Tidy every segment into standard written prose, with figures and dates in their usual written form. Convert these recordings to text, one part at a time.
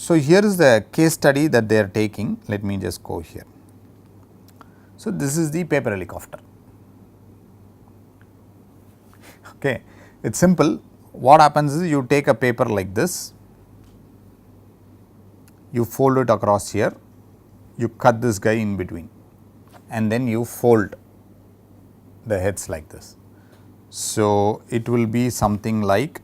So, here is the case study that they are taking. Let me just go here. So, this is the paper helicopter. Okay. It is simple. What happens is you take a paper like this, you fold it across here, you cut this guy in between and then you fold the heads like this. So, it will be something like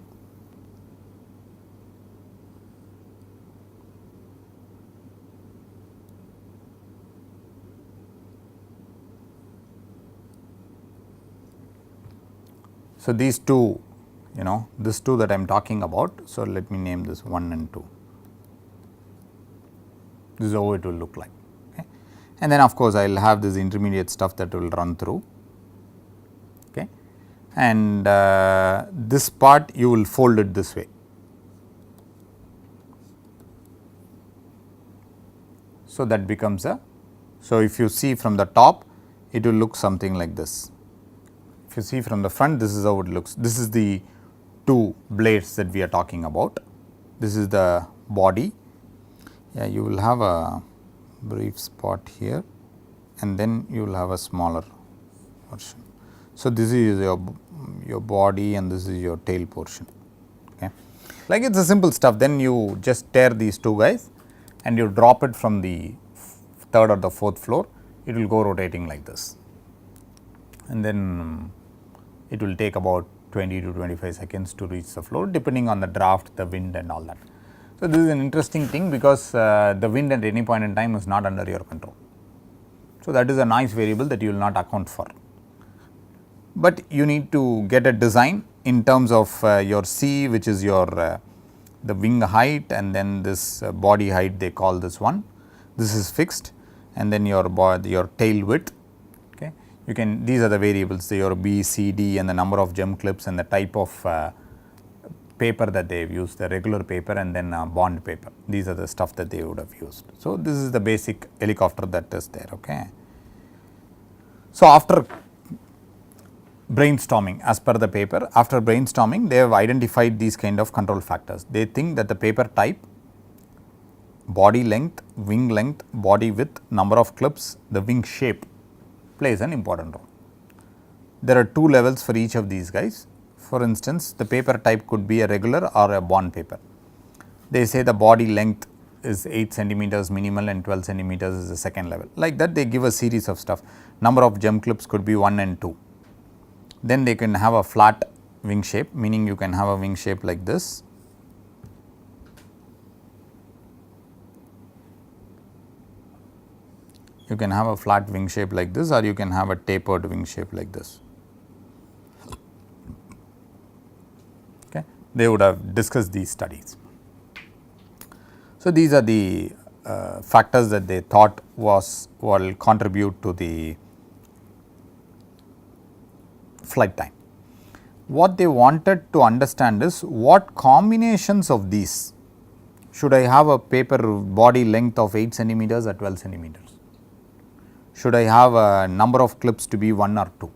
so these two, this two that I am talking about. So, let me name this 1 and 2. This is how it will look like. Okay. And then of course, I will have this intermediate stuff that will run through. Okay. And this part you will fold it this way. So, that becomes a, so if you see from the top, it will look something like this. If you see from the front, this is how it looks. This is the two blades that we are talking about. This is the body. Yeah, you will have a brief spot here and then you will have a smaller version. So, this is your body and this is your tail portion. Okay. Like it is a simple stuff, then you just tear these two guys and you drop it from the third or the fourth floor, it will go rotating like this. And then it will take about 20 to 25 seconds to reach the floor depending on the draft, the wind and all that. So, this is an interesting thing because the wind at any point in time is not under your control. So, that is a noise variable that you will not account for. But you need to get a design in terms of your C, which is your the wing height, and then this body height, they call this one. This is fixed, and then your tail width. Okay. You can, these are the variables, your B, C, D, and the number of gem clips and the type of paper that they have used, the regular paper and then bond paper. These are the stuff that they would have used. So, this is the basic helicopter that is there. Okay. So, after brainstorming, as per the paper, after brainstorming, they have identified these kind of control factors. They think that the paper type, body length, body width, number of clips, the wing shape plays an important role. There are two levels for each of these guys. For instance, the paper type could be a regular or a bond paper. They say the body length is 8 centimeters minimal and 12 centimeters is the second level. Like that, they give a series of stuff. Number of gem clips could be 1 and 2. Then they can have a flat wing shape, meaning you can have a wing shape like this. You can have a flat wing shape like this, or you can have a tapered wing shape like this. Okay. They would have discussed these studies. So, these are the factors that they thought will contribute to the flight time. What they wanted to understand is what combinations of these should I have a paper body length of 8 centimeters or 12 centimeters? Should I have a number of clips to be 1 or 2?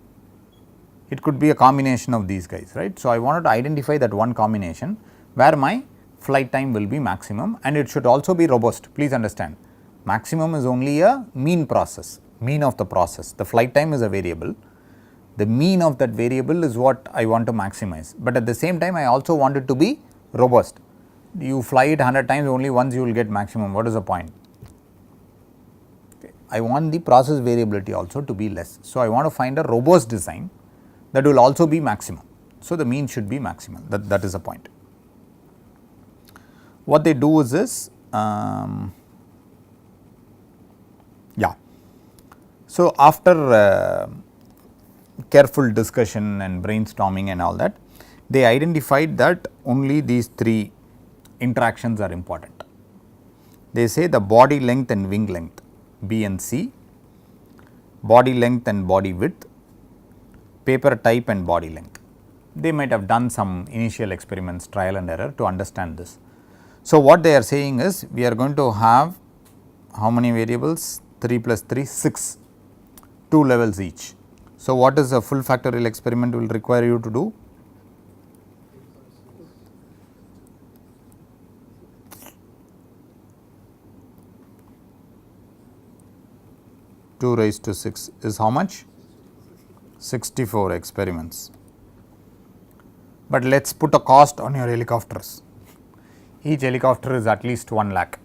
It could be a combination of these guys, right. So, I wanted to identify that one combination where my flight time will be maximum, and it should also be robust. Please understand, maximum is only a mean process, mean of the process. The flight time is a variable. The mean of that variable is what I want to maximize, but at the same time I also want it to be robust. You fly it 100 times, only once you will get maximum. What is the point? Okay. I want the process variability also to be less. So, I want to find a robust design that will also be maximum. So, the mean should be maximum, that is the point. What they do is this, So, after careful discussion and brainstorming and all that, they identified that only these three interactions are important. They say the body length and wing length, B and C, body length and body width, paper type and body length. They might have done some initial experiments, trial and error to understand this. So, what they are saying is we are going to have how many variables? 3 plus 3, 6, 2 levels each. So, what is a full factorial experiment will require you to do? 2 raised to 6 is how much? 64 experiments. But let us put a cost on your helicopters. Each helicopter is at least 1 lakh.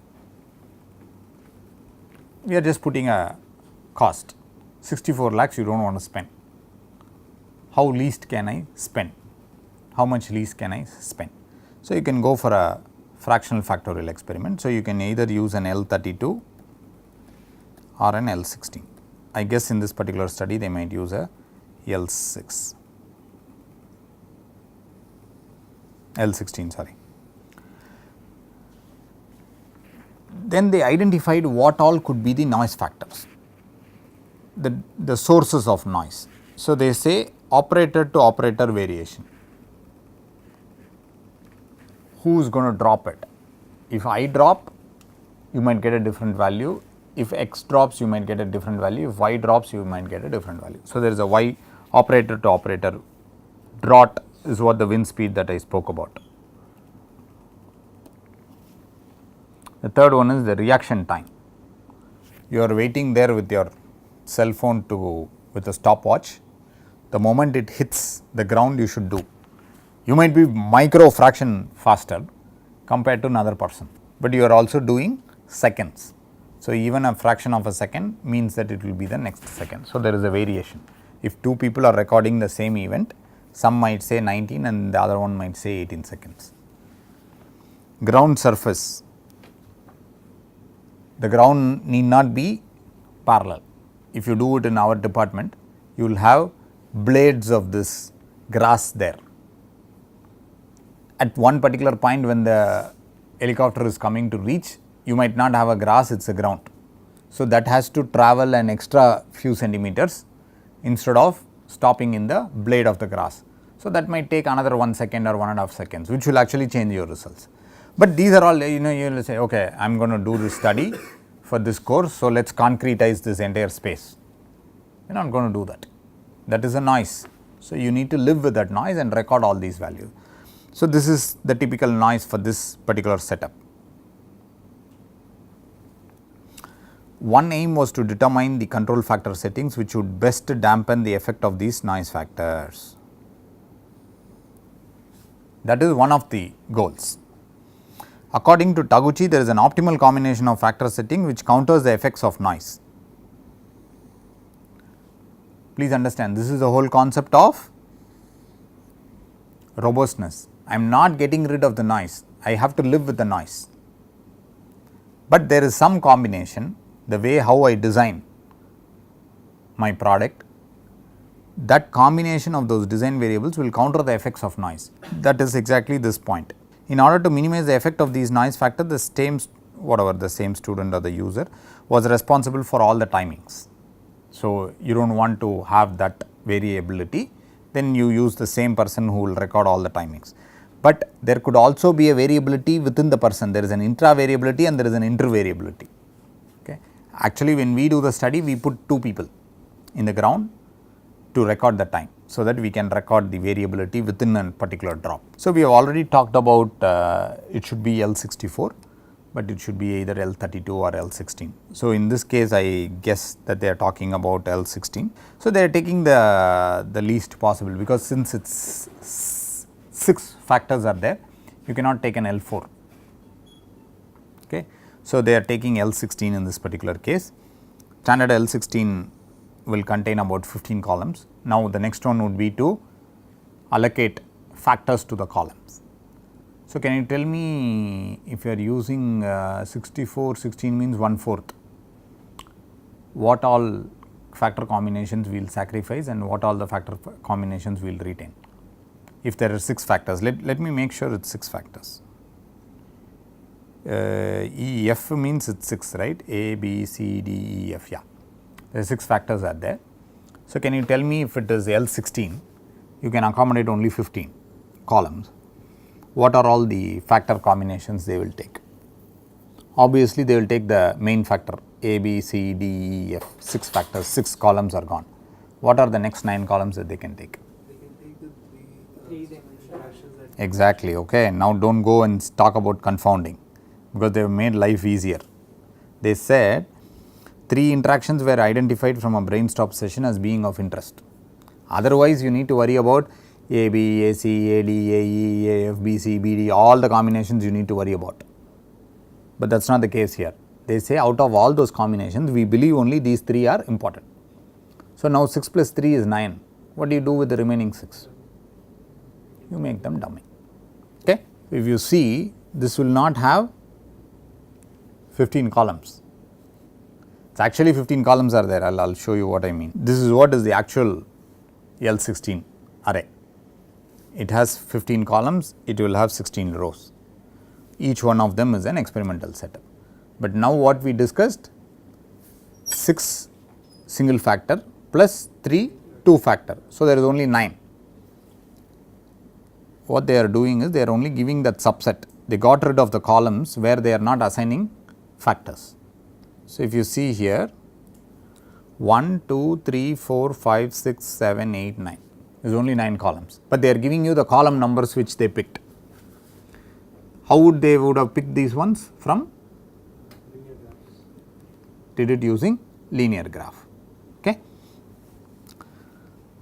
We are just putting a cost. 64 lakhs you do not want to spend. How least can I spend? How much least can I spend? So, you can go for a fractional factorial experiment. So, you can either use an L32 or an L16. I guess in this particular study they might use a L6, L16 sorry. Then they identified what all could be the noise factors, the sources of noise. So, they say operator to operator variation. Who is going to drop it? If I drop, you might get a different value. If X drops, you might get a different value. If Y drops, you might get a different value. So, there is a Y operator to operator. Draught is what the wind speed that I spoke about. The third one is the reaction time. You are waiting there with your cell phone with a stopwatch. The moment it hits the ground, you should do. You might be micro fraction faster compared to another person, but you are also doing seconds. So, even a fraction of a second means that it will be the next second. So, there is a variation. If two people are recording the same event, some might say 19 and the other one might say 18 seconds. Ground surface. The ground need not be parallel. If you do it in our department, you will have blades of this grass there. At one particular point when the helicopter is coming to reach, you might not have a grass, it is a ground. So, that has to travel an extra few centimeters instead of stopping in the blade of the grass. So, that might take another 1 second or 1.5 seconds, which will actually change your results. But these are all, you will say, okay, I am going to do this study for this course. So, let us concretize this entire space. You are not going to do that. That is a noise. So, you need to live with that noise and record all these values. So, this is the typical noise for this particular setup. One aim was to determine the control factor settings which would best dampen the effect of these noise factors. That is one of the goals. According to Taguchi, there is an optimal combination of factor setting which counters the effects of noise. Please understand, this is the whole concept of robustness. I am not getting rid of the noise, I have to live with the noise. But there is some combination, the way how I design my product, that combination of those design variables will counter the effects of noise. That is exactly this point. In order to minimize the effect of these noise factors, the same student or the user was responsible for all the timings. So, you do not want to have that variability, then you use the same person who will record all the timings. But there could also be a variability within the person, there is an intra variability and there is an inter variability. Okay. Actually, when we do the study, we put 2 people in the ground to record the time, so that we can record the variability within a particular drop. So, we have already talked about it should be L64, but it should be either L32 or L16. So, in this case I guess that they are talking about L16. So, they are taking the least possible, because since it is 6 factors are there, you cannot take an L4. Okay. So, they are taking L16 in this particular case. Standard L16 will contain about 15 columns. Now, the next one would be to allocate factors to the columns. So, can you tell me, if you are using 64, 16 means 1/4, what all factor combinations we will sacrifice and what all the factor combinations we will retain? If there are 6 factors, let me make sure it is 6 factors. F means it is 6, right? A, B, C, D, E, F, yeah. There are 6 factors are there. So, can you tell me, if it is L16, you can accommodate only 15 columns, what are all the factor combinations they will take? Obviously, they will take the main factor A, B, C, D, E, F, 6 factors, 6 columns are gone. What are the next 9 columns that they can take? They can take the 3-dimensional fractions. Exactly, okay. Now, do not go and talk about confounding, because they have made life easier. They said 3 interactions were identified from a brainstorm session as being of interest. Otherwise, you need to worry about A, B, A, C, A, D, A, E, A, F, B, C, B, D, all the combinations you need to worry about. But that is not the case here. They say out of all those combinations, we believe only these 3 are important. So, now 6 plus 3 is 9. What do you do with the remaining 6? You make them dummy. Okay? If you see, this will not have 15 columns. It's actually 15 columns are there. I'll show you what I mean. This is what is the actual L16 array. It has 15 columns, it will have 16 rows. Each one of them is an experimental setup. But now what we discussed, 6 single factor plus 3 2 factor. So, there is only 9. What they are doing is they are only giving that subset. They got rid of the columns where they are not assigning factors. So, if you see here 1, 2, 3, 4, 5, 6, 7, 8, 9, there is only 9 columns, but they are giving you the column numbers which they picked. How would they would have picked these ones? From linear graphs. did it using linear graph. Okay.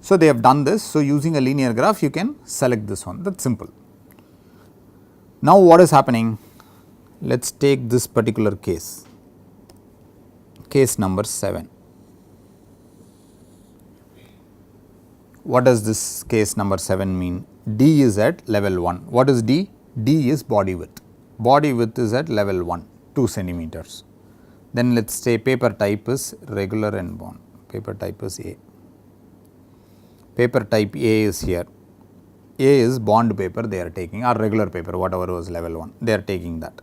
So, they have done this. So, using a linear graph you can select this one, that is simple. Now, what is happening? Let us take this particular case, case number 7. What does this case number 7 mean? D is at level 1. What is D? D is body width. Body width is at level 1, 2 centimeters. Then let us say paper type is regular and bond. Paper type is A. Paper type A is here. A is bond paper they are taking, or regular paper, whatever was level 1, they are taking that.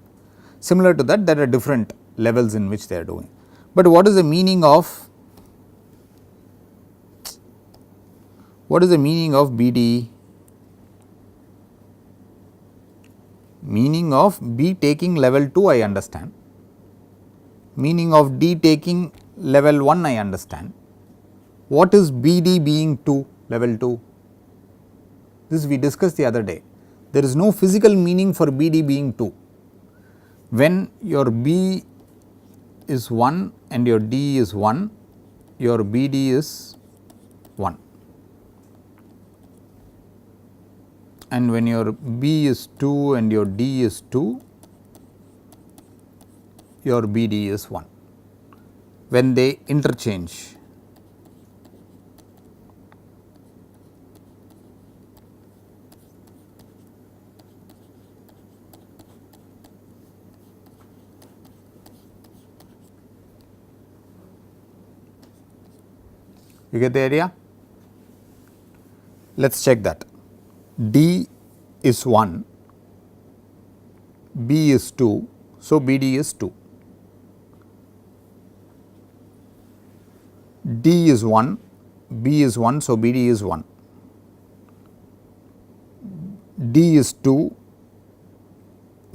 Similar to that, there are different levels in which they are doing. But what is the meaning of BD? Meaning of B taking level 2 I understand, meaning of D taking level 1 I understand. What is BD being 2, level 2? This we discussed the other day. There is no physical meaning for BD being 2. When your B is 1 and your D is 1, your BD is 1. And when your B is 2 and your D is 2, your BD is 1. When they interchange, you get the idea? Let us check that. D is 1, B is 2, so BD is 2. D is 1, B is 1, so BD is 1. D is 2,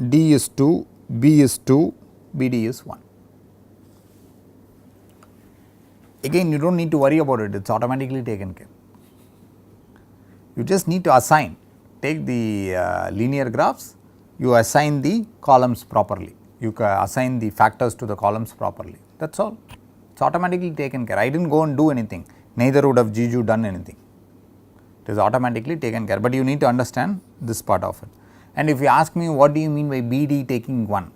D is 2, B is 2, BD is 1. Again, you do not need to worry about it, it is automatically taken care. You just need to assign, take the linear graphs, you assign the columns properly, you assign the factors to the columns properly, that is all. It is automatically taken care. I did not go and do anything, neither would have Jiju done anything. It is automatically taken care, but you need to understand this part of it. And if you ask me what do you mean by BD taking 1,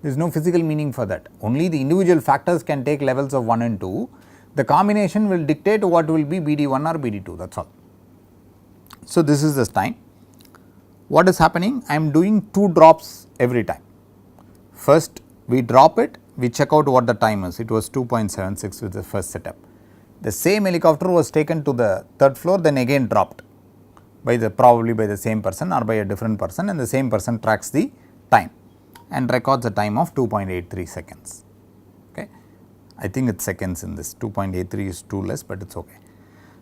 there is no physical meaning for that. Only the individual factors can take levels of 1 and 2. The combination will dictate what will be BD1 or BD2, that is all. So, this is the time. What is happening? I am doing 2 drops every time. First we drop it, we check out what the time is. It was 2.76 with the first setup. The same helicopter was taken to the 3rd floor, then again dropped by the probably by the same person or by a different person, and the same person tracks the time and records a time of 2.83 seconds. Okay. I think it is seconds in this, 2.83 is too less, but it is okay.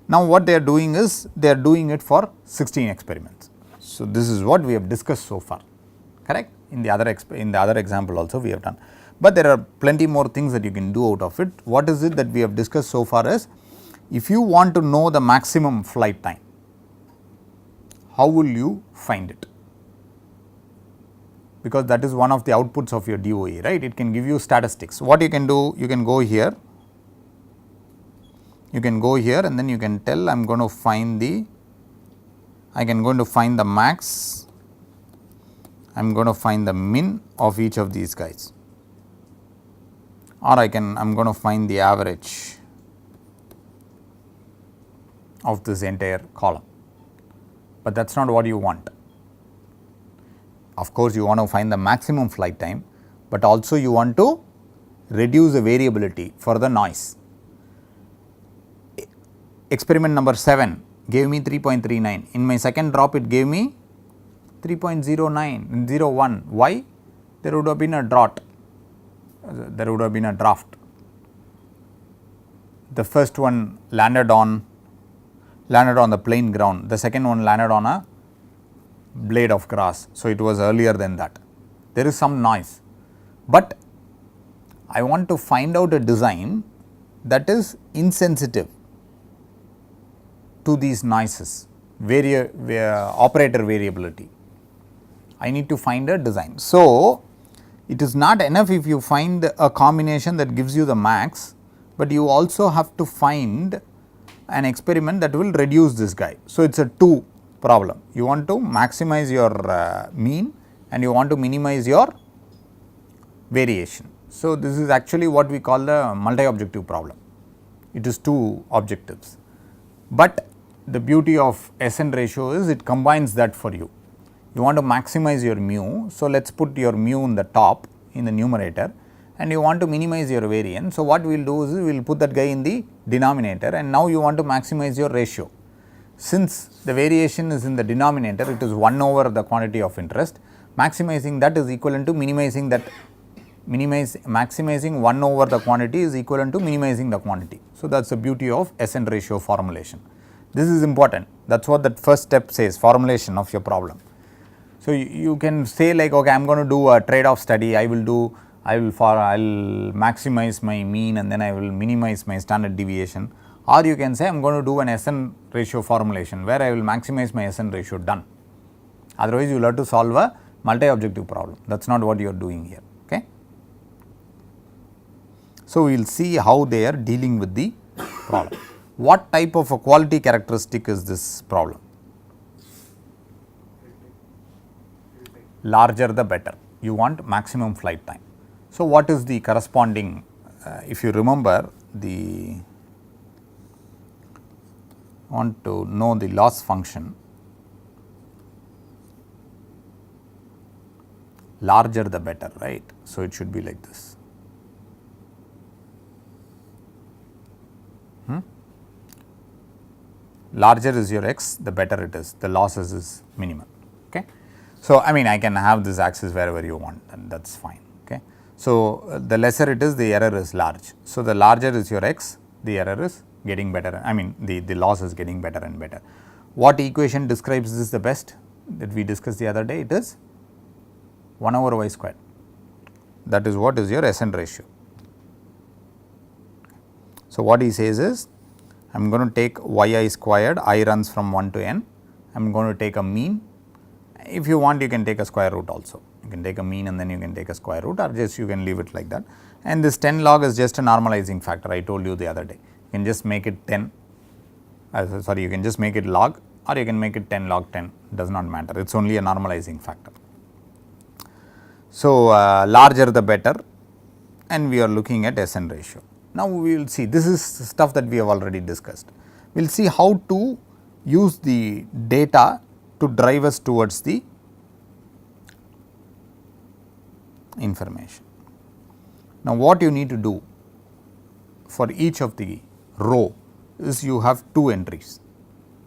Now, what they are doing is they are doing it for 16 experiments. So, this is what we have discussed so far, correct. In the other example also we have done, but there are plenty more things that you can do out of it. What is it that we have discussed so far is, if you want to know the maximum flight time, how will you find it? because that is one of the outputs of your DOE, right. It can give you statistics. What you can do, you can go here, and then you can tell I am going to find the, I can going to find the max, I am going to find the min of each of these guys, or I am going to find the average of this entire column, but that is not what you want. Of course, you want to find the maximum flight time, but also you want to reduce the variability for the noise. Experiment number 7 gave me 3.39, in my second drop it gave me 3.0901. Why? There would have been a draft. The first one landed on the plain ground, the second one landed on a blade of grass. So, it was earlier than that. There is some noise, but I want to find out a design that is insensitive to these noises, operator variability. I need to find a design. So, it is not enough if you find a combination that gives you the max, but you also have to find an experiment that will reduce this guy. So, it is a 2 problem. You want to maximize your mean and you want to minimize your variation. So, this is actually what we call the multi-objective problem. It is 2 objectives, but the beauty of SN ratio is it combines that for you. You want to maximize your mu. So, let us put your mu in the top in the numerator, and you want to minimize your variance. So, what we will do is we will put that guy in the denominator, and now you want to maximize your ratio. Since the variation is in the denominator, it is 1 over the quantity of interest. Maximizing that is equivalent to minimizing that, maximizing 1 over the quantity is equivalent to minimizing the quantity. So, that is the beauty of SN ratio formulation. This is important, that is what that first step says, formulation of your problem. So, you can say like, okay, I am going to do a trade-off study, I will maximize my mean and then I will minimize my standard deviation, or you can say I am going to do an SN ratio formulation where I will maximize my SN ratio, done. Otherwise, you will have to solve a multi-objective problem, that is not what you are doing here. Okay. So, we will see how they are dealing with the problem. What type of a quality characteristic is this problem? Larger the better, you want maximum flight time. So, what is the corresponding, if you remember want to know the loss function, larger the better, right. So, it should be like this. Larger is your x, the better it is, the losses is minimum. Okay. So, I mean I can have this axis wherever you want, and that is fine. Okay. So, the lesser it is, the error is large. So, the larger is your x, the error is getting better, I mean the loss is getting better and better. What equation describes this the best that we discussed the other day? It is 1 over y squared, that is what is your SN ratio. So, what he says is, I am going to take yi squared, I runs from 1 to n, I am going to take a mean. If you want, you can take a square root also, you can take a mean and then you can take a square root, or just you can leave it like that. And this 10 log is just a normalizing factor, I told you the other day. You can just make it 10, you can just make it log, or you can make it 10 log 10, does not matter, it is only a normalizing factor. So, larger the better, and we are looking at SN ratio. Now, we will see, this is stuff that we have already discussed. We will see how to use the data to drive us towards the information. Now, what you need to do for each of the row is you have 2 entries.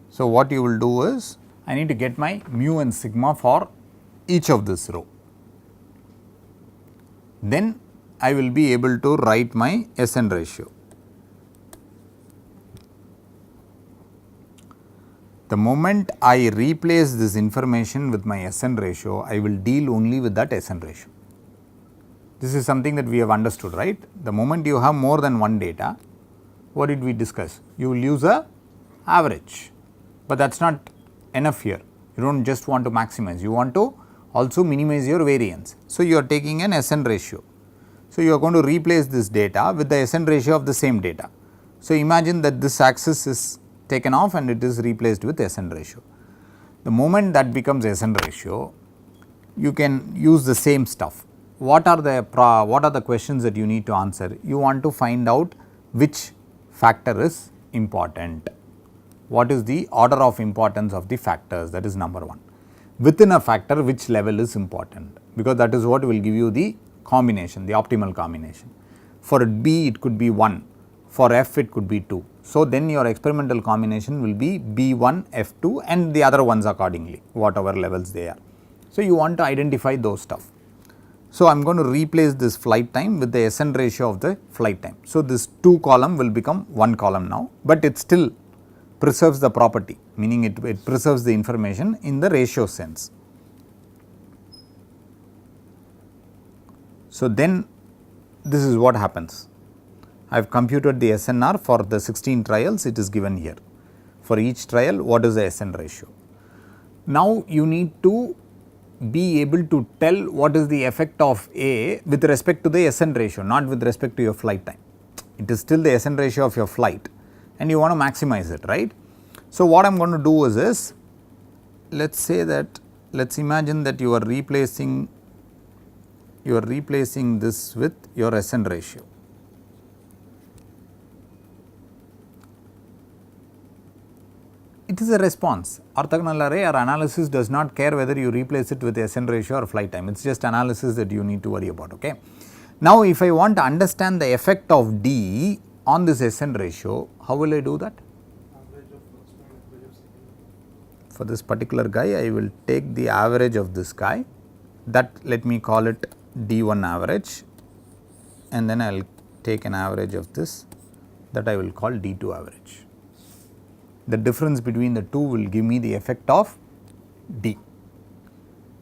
So, what you will do is, I need to get my mu and sigma for each of this row. Then I will be able to write my SN ratio. The moment I replace this information with my SN ratio, I will deal only with that SN ratio. This is something that we have understood, right. The moment you have more than one data, what did we discuss? You will use a average, but that is not enough here. You do not just want to maximize, you want to also minimize your variance. So, you are taking an SN ratio. So, you are going to replace this data with the SN ratio of the same data. So, imagine that this axis is taken off and it is replaced with SN ratio. The moment that becomes SN ratio, you can use the same stuff. What are the questions that you need to answer? You want to find out which factor is important. What is the order of importance of the factors? That is number one. Within a factor, which level is important? Because that is what will give you the combination, the optimal combination. For B, it could be 1. For F, it could be 2. So, then your experimental combination will be B1, F2 and the other ones accordingly, whatever levels they are. So, you want to identify those stuff. So, I am going to replace this flight time with the SN ratio of the flight time. So, this 2 column will become 1 column now, but it still preserves the property, meaning it preserves the information in the ratio sense. So, then this is what happens. I have computed the SNR for the 16 trials, it is given here. For each trial, what is the SN ratio? Now, you need to be able to tell what is the effect of A with respect to the SN ratio, not with respect to your flight time. It is still the SN ratio of your flight and you want to maximize it, right. So, what I am going to do is this, let us imagine that you are replacing this with your SN ratio. It is a response. Orthogonal array or analysis does not care whether you replace it with SN ratio or flight time, it is just analysis that you need to worry about. Okay. Now, if I want to understand the effect of D on this SN ratio, how will I do that? Average of first one, average of second. For this particular guy, I will take the average of this guy, that let me call it D1 average, and then I will take an average of this, that I will call D2 average. The difference between the two will give me the effect of D.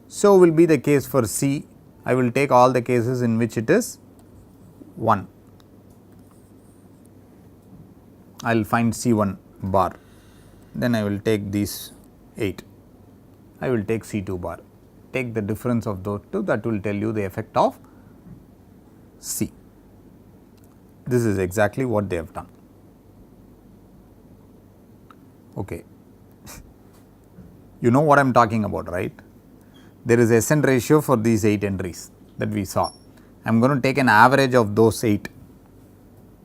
So, will be the case for C. I will take all the cases in which it is 1. I will find C1 bar, then I will take these 8. I will take C2 bar, take the difference of those two, that will tell you the effect of C. This is exactly what they have done. Okay. You know what I am talking about, right? There is SN ratio for these 8 entries that we saw. I am going to take an average of those 8,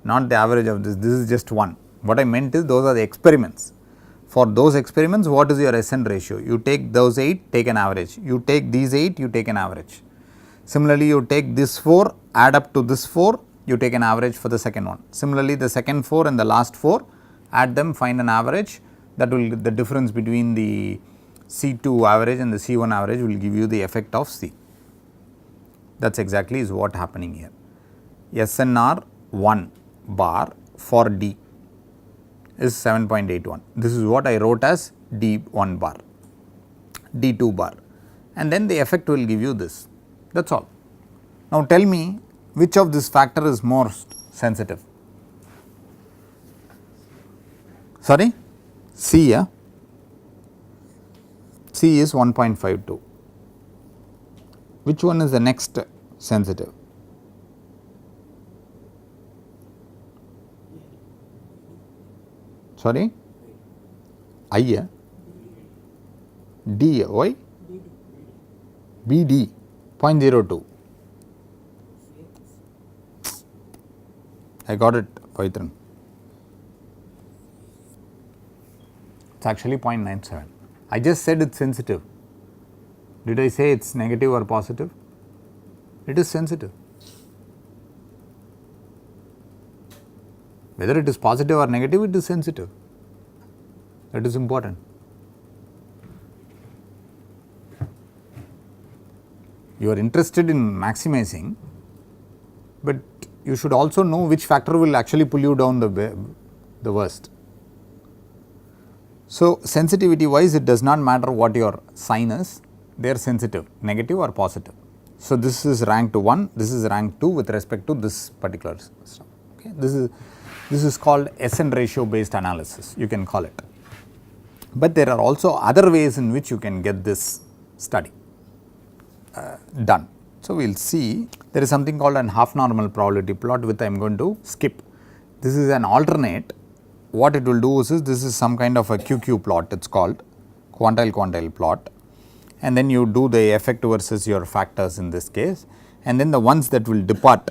not the average of this is just 1. What I meant is those are the experiments. For those experiments, what is your SN ratio? You take those 8, take an average. You take these 8, you take an average. Similarly, you take this 4, add up to this 4, you take an average for the second one. Similarly, the second 4 and the last 4, add them, find an average. That will, the difference between the C2 average and the C1 average will give you the effect of C. That is exactly is what happening here. SNR 1 bar for D is 7.81. This is what I wrote as D1 bar, D2 bar, and then the effect will give you this. That is all. Now, tell me which of this factor is most sensitive? Sorry? C, yeah? C is 1.52. Which one is the next sensitive? Sorry? I, yeah? D, why? BD, 0.02. I got it, Paitran. It's actually 0.97. I just said it's sensitive. Did I say it's negative or positive? It is sensitive. Whether it is positive or negative, it is sensitive. That is important. You are interested in maximizing, but you should also know which factor will actually pull you down the worst. So, sensitivity wise, it does not matter what your sign is, they are sensitive, negative or positive. So, this is rank 1, this is rank 2 with respect to this particular stuff. Okay. This is called SN ratio based analysis, you can call it. But there are also other ways in which you can get this study. done. So, we will see there is something called an half normal probability plot, which I am going to skip. This is an alternate. What it will do is this is some kind of a QQ plot, it is called quantile plot, and then you do the effect versus your factors in this case, and then the ones that will depart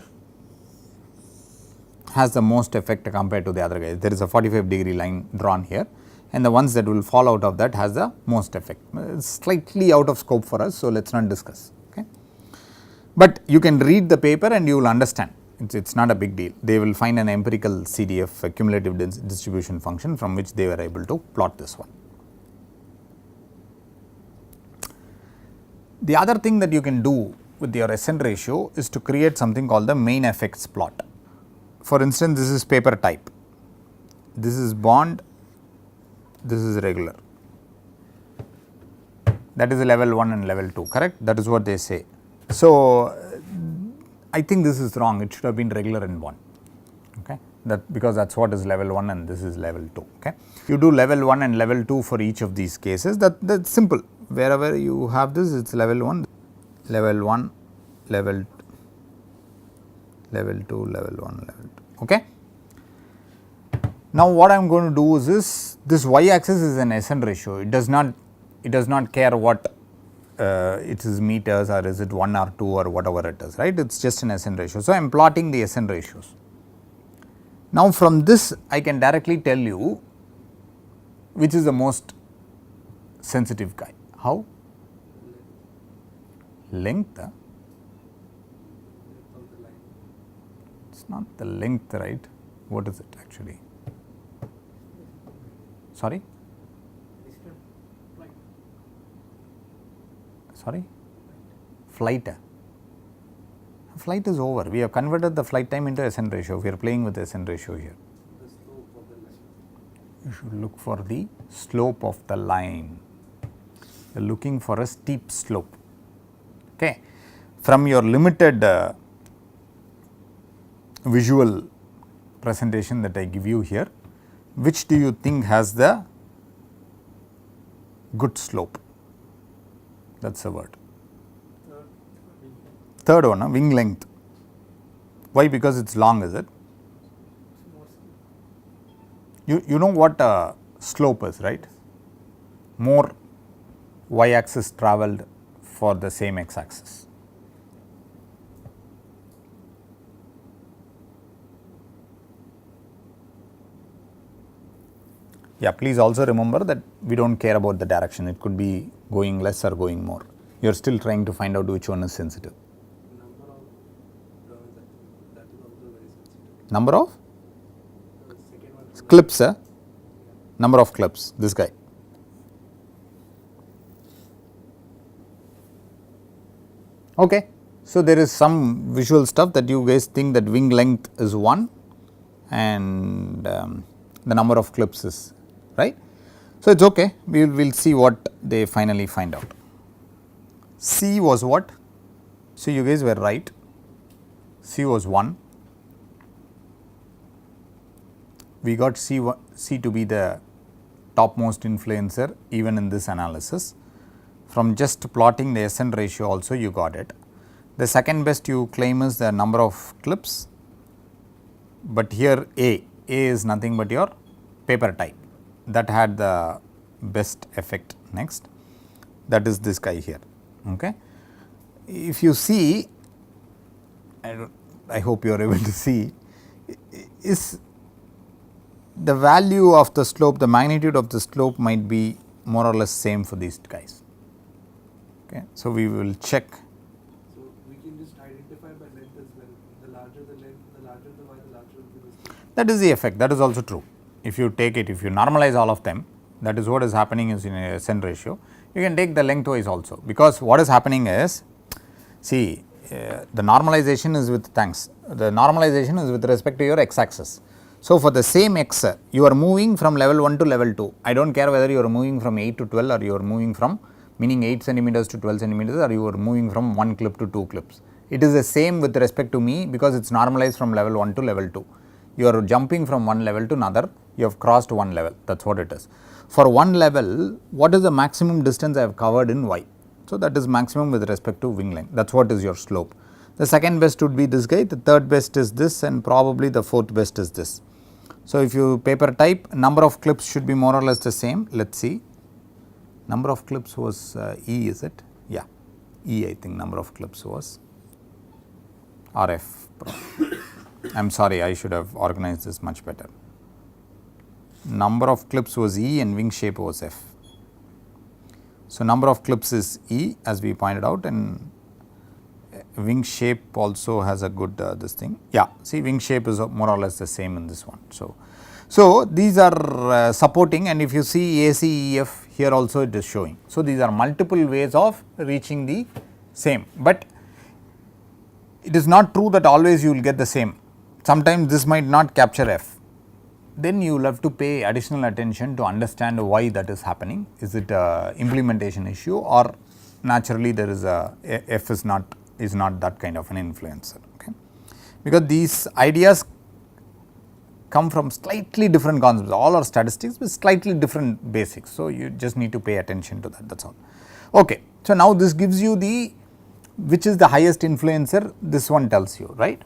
has the most effect compared to the other guys. There is a 45-degree line drawn here, and the ones that will fall out of that has the most effect. It's slightly out of scope for us, so let us not discuss. Okay. But you can read the paper and you will understand, it's not a big deal. They will find an empirical CDF, a cumulative distribution function, from which they were able to plot this one. The other thing that you can do with your SN ratio is to create something called the main effects plot. For instance, this is paper type, this is bond, this is regular, that is level 1 and level 2, correct? That is what they say. So, I think this is wrong, it should have been regular and bond, okay? Because that is what is level 1 and this is level 2, okay? You do level 1 and level 2 for each of these cases, that's simple. Wherever you have this, it is level 1, level 1, level 2, level 2, level 1, level 2, okay. Now, what I am going to do is this y axis is an SN ratio, it does not care what it is meters or is it 1 or 2 or whatever it is, right, it is just an SN ratio. So, I am plotting the SN ratios. Now, from this I can directly tell you which is the most sensitive guy. How? Length? It's not the length, right? What is it actually? Sorry? Sorry? Flight. Flight is over. We have converted the flight time into SN ratio. We are playing with SN ratio here. You should look for the slope of the line. You are looking for a steep slope. Okay. From your limited visual presentation that I give you here, which do you think has the good slope? That is the word. Third one, wing length. Why? Because it is long, is it? You know what slope is, right? More y axis travelled for the same x axis. Yeah, please also remember that we do not care about the direction, it could be going less or going more. You are still trying to find out which one is sensitive. Number of clips, number of clips, this guy. Okay. So, there is some visual stuff that you guys think that wing length is 1 and the number of clips is right. So, it is okay, we will see what they finally find out. C was what? So, you guys were right, C was 1, we got C to be the topmost influencer even in this analysis. From just plotting the SN ratio also you got it. The second best you claim is the number of clips, but here A is nothing but your paper type that had the best effect next, that is this guy here. Okay. If you see, I hope you are able to see, is the value of the slope, the magnitude of the slope might be more or less same for these guys. Okay. So, we will check. So, we can just identify by length as well. The larger the length, the larger the y, the larger will be the slope. That is the effect, that is also true. If you take it, if you normalize all of them, that is what is happening is in a SN ratio. You can take the lengthwise also, because what is happening is, see, the normalization is with the normalization is with respect to your x axis. So, for the same x, you are moving from level 1 to level 2. I do not care whether you are moving from 8 to 12 or you are moving from meaning 8 centimeters to 12 centimeters or you are moving from 1 clip to 2 clips. It is the same with respect to me because it is normalized from level 1 to level 2. You are jumping from one level to another, you have crossed one level, that is what it is. For one level, what is the maximum distance I have covered in y? So, that is maximum with respect to wing length, that is what is your slope. The second best would be this guy, the third best is this, and probably the fourth best is this. So, if you paper type, number of clips should be more or less the same. Let us see, number of clips was E, is it? Yeah, E, I think number of clips was RF. I am sorry, I should have organized this much better. Number of clips was E and wing shape was F. So, number of clips is E as we pointed out, and wing shape also has a good this thing. Yeah, see, wing shape is more or less the same in this one. So, these are supporting, and if you see ACEF here also it is showing. So, these are multiple ways of reaching the same, but it is not true that always you will get the same. Sometimes this might not capture F. Then you will have to pay additional attention to understand why that is happening. Is it a implementation issue, or naturally there is a F is not that kind of an influencer, okay? Because these ideas come from slightly different concepts, all are statistics with slightly different basics. So, you just need to pay attention to that, that is all. Okay. So, now this gives you the which is the highest influencer, this one tells you, right.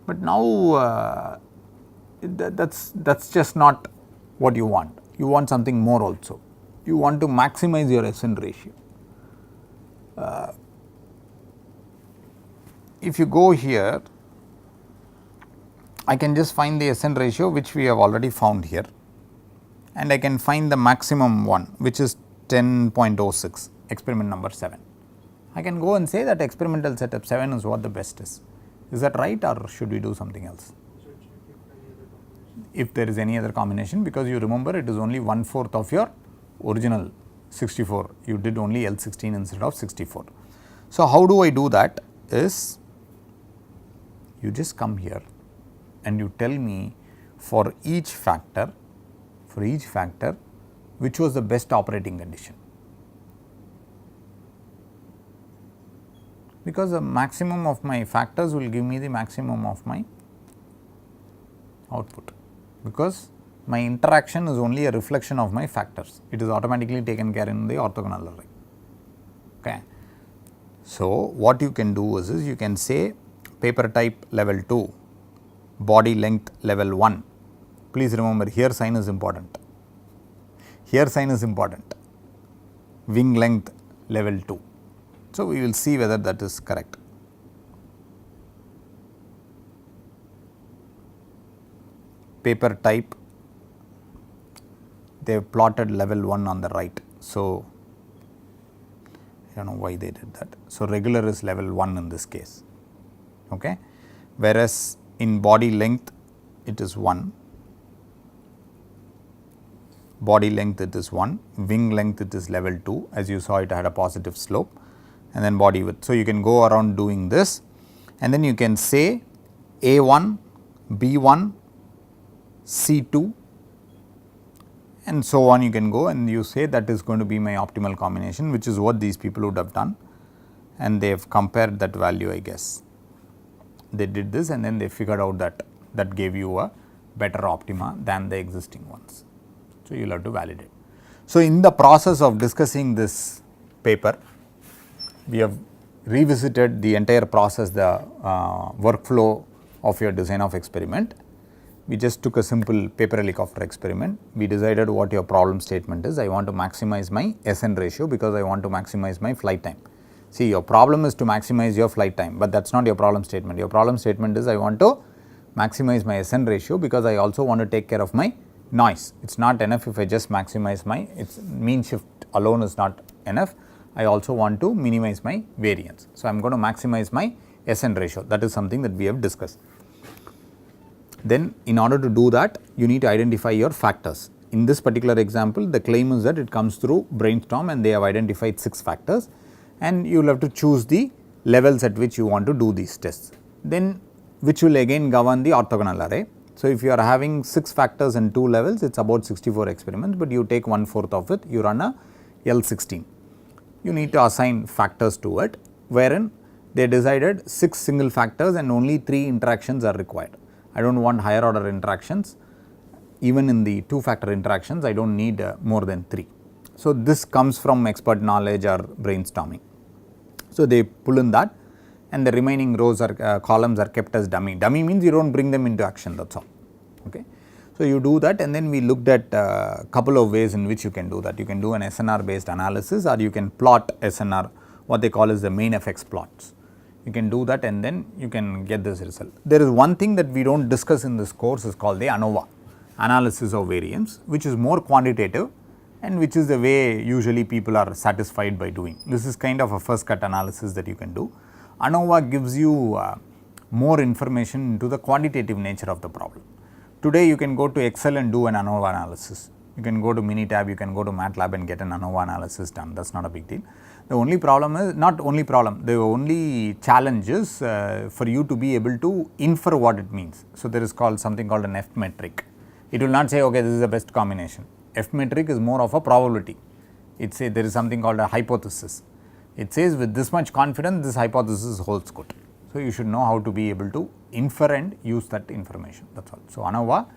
But now that is just not what you want. You want something more also. You want to maximize your SN ratio. If you go here, I can just find the SN ratio which we have already found here, and I can find the maximum one which is 10.06, experiment number 7. I can go and say that experimental setup 7 is what the best is. Is that right, or should we do something else? If there is any other combination, because you remember it is only 1/4 of your original 64, you did only L16 instead of 64. So, how do I do that is, you just come here and you tell me for each factor which was the best operating condition, because the maximum of my factors will give me the maximum of my output, because my interaction is only a reflection of my factors. It is automatically taken care in the orthogonal array. Okay. So, what you can do is you can say paper type level 2, body length level 1. Please remember, here sign is important. Here sign is important. Wing length level 2. So, we will see whether that is correct. Paper type, they have plotted level 1 on the right. So, I do not know why they did that. So, regular is level 1 in this case, okay. Whereas, in body length it is 1, body length it is 1, wing length it is level 2, as you saw it had a positive slope, and then body width. So, you can go around doing this, and then you can say A1, B1, C2, and so on. You can go and you say that is going to be my optimal combination, which is what these people would have done, and they have compared that value, I guess. They did this and then they figured out that gave you a better optima than the existing ones. So, you will have to validate. So, in the process of discussing this paper, we have revisited the entire process, the workflow of your design of experiment. We just took a simple paper helicopter experiment. We decided what your problem statement is. I want to maximize my SN ratio because I want to maximize my flight time. See, your problem is to maximize your flight time, but that is not your problem statement. Your problem statement is I want to maximize my SN ratio because I also want to take care of my noise. It is not enough if I just maximize my mean shift alone is not enough. I also want to minimize my variance. So, I am going to maximize my SN ratio. That is something that we have discussed. Then in order to do that, you need to identify your factors. In this particular example, the claim is that it comes through brainstorm and they have identified 6 factors, and you will have to choose the levels at which you want to do these tests, then which will again govern the orthogonal array. So, if you are having 6 factors and 2 levels, it is about 64 experiments, but you take 1/4 of it, you run a L16. You need to assign factors to it, wherein they decided 6 single factors and only 3 interactions are required. I do not want higher order interactions, even in the 2 factor interactions I do not need more than 3. So, this comes from expert knowledge or brainstorming. So, they pull in that and the remaining rows or columns are kept as dummy. Dummy means you do not bring them into action, that is all. Okay. So, you do that and then we looked at couple of ways in which you can do that. You can do an SNR based analysis or you can plot SNR, what they call as the main effects plots. You can do that and then you can get this result. There is one thing that we do not discuss in this course is called the Anova, analysis of variance, which is more quantitative and which is the way usually people are satisfied by doing. This is kind of a first cut analysis that you can do. Anova gives you more information into the quantitative nature of the problem. Today you can go to Excel and do an Anova analysis. You can go to Minitab, you can go to MATLAB and get an Anova analysis done, that is not a big deal. The only problem is, not only problem, the only challenge is for you to be able to infer what it means. So, there is called something called an F metric. It will not say okay this is the best combination. F metric is more of a probability. It says there is something called a hypothesis. It says with this much confidence this hypothesis holds good. So, you should know how to be able to infer and use that information, that is all. So, Anova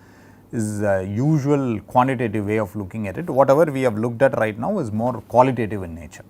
is a usual quantitative way of looking at it. Whatever we have looked at right now is more qualitative in nature.